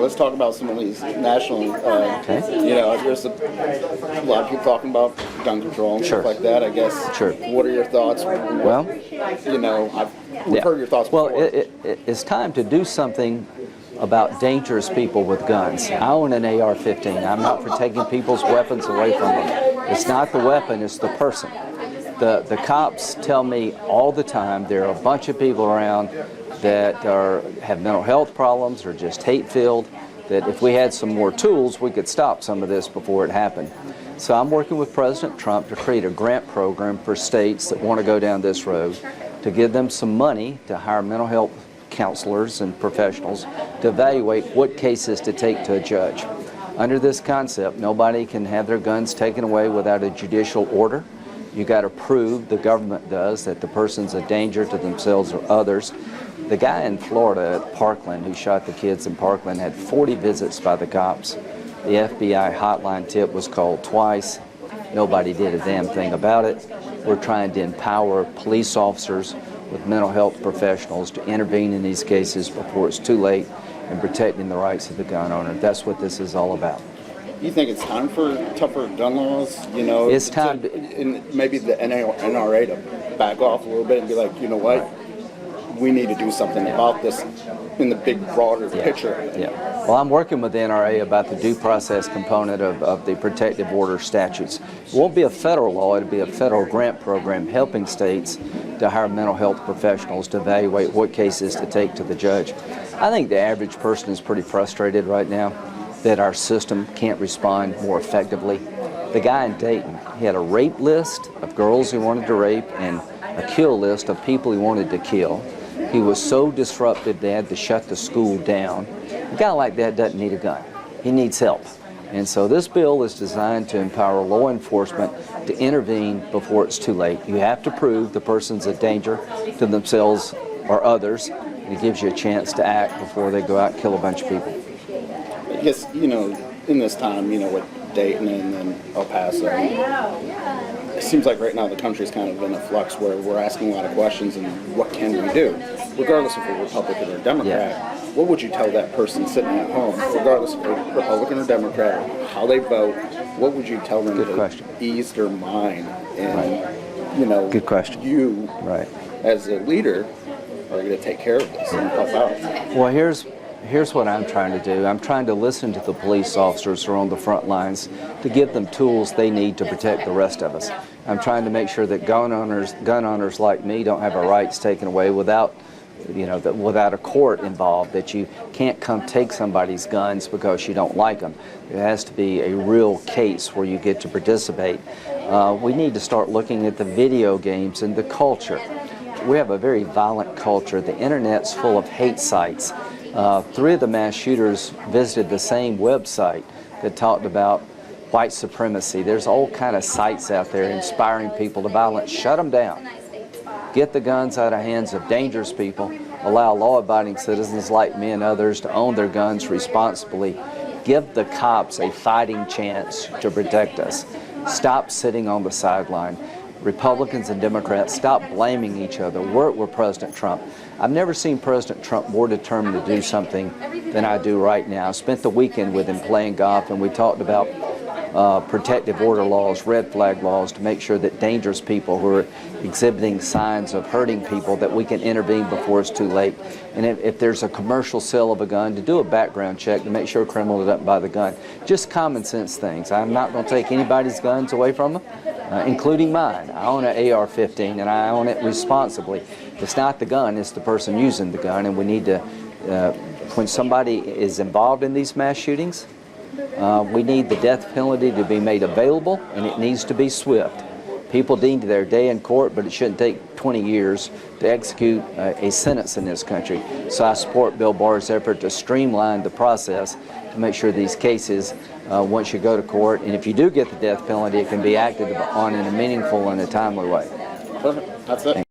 let's talk about some of these national, there's a lot of people talking about gun control and stuff like that, I guess. Sure. What are your thoughts? Well, we've heard your thoughts before. Well, it's time to do something about dangerous people with guns. I own an AR-15. I'm not for taking people's weapons away from them. It's not the weapon, it's the person. The cops tell me all the time there are a bunch of people around that have mental health problems or just hate-filled, that if we had some more tools, we could stop some of this before it happened. So I'm working with President Trump to create a grant program for states that want to go down this road, to give them some money to hire mental health counselors and professionals to evaluate what cases to take to a judge. Under this concept, nobody can have their guns taken away without a judicial order. You got to prove, the government does, that the person's a danger to themselves or others. The guy in Florida at Parkland who shot the kids in Parkland had 40 visits by the cops. The FBI hotline tip was called twice. Nobody did a damn thing about it. We're trying to empower police officers with mental health professionals to intervene in these cases before it's too late and protecting the rights of the gun owner. That's what this is all about. You think it's time for tougher gun laws? It's time and maybe the NRA to back off a little bit and be like, you know what? We need to do something about this in the big, broader picture. Yeah. Well, I'm working with the NRA about the due process component of the protective order statutes. It won't be a federal law, it'll be a federal grant program helping states to hire mental health professionals to evaluate what cases to take to the judge. I think the average person is pretty frustrated right now that our system can't respond more effectively. The guy in Dayton, he had a rape list of girls he wanted to rape and a kill list of people he wanted to kill. He was so disruptive they had to shut the school down. A guy like that doesn't need a gun. He needs help. And so this bill is designed to empower law enforcement to intervene before it's too late. You have to prove the person's a danger to themselves or others, and it gives you a chance to act before they go out and kill a bunch of people. I guess, in this time, with Dayton and then El Paso, it seems like right now the country's kind of in a flux where we're asking a lot of questions and what can we do? Regardless if we're Republican or Democrat, what would you tell that person sitting at home, regardless if they're Republican or Democrat, how they vote, what would you tell them to ease their mind? And, Good question. You, as a leader, are going to take care of this and help out. Well, here's what I'm trying to do. I'm trying to listen to the police officers who are on the front lines to give them tools they need to protect the rest of us. I'm trying to make sure that gun owners like me don't have our rights taken away without a court involved, that you can't come take somebody's guns because you don't like them. It has to be a real case where you get to participate. We need to start looking at the video games and the culture. We have a very violent culture. The internet's full of hate sites. 3 of the mass shooters visited the same website that talked about white supremacy. There's all kind of sites out there inspiring people to violence. Shut them down. Get the guns out of the hands of dangerous people. Allow law-abiding citizens like me and others to own their guns responsibly. Give the cops a fighting chance to protect us. Stop sitting on the sideline. Republicans and Democrats, stop blaming each other. Work with President Trump. I've never seen President Trump more determined to do something than I do right now. I spent the weekend with him playing golf, and we talked about protective order laws, red flag laws, to make sure that dangerous people who are exhibiting signs of hurting people, that we can intervene before it's too late. And if there's a commercial sale of a gun, to do a background check to make sure a criminal doesn't buy the gun. Just common sense things. I'm not going to take anybody's guns away from them, including mine. I own an AR-15 and I own it responsibly. It's not the gun, it's the person using the gun, and we need to, when somebody is involved in these mass shootings, we need the death penalty to be made available, and it needs to be swift. People need their day in court, but it shouldn't take 20 years to execute a sentence in this country. So I support Bill Barr's effort to streamline the process to make sure these cases, once you go to court, and if you do get the death penalty, it can be acted on in a meaningful and a timely way. Perfect. That's it.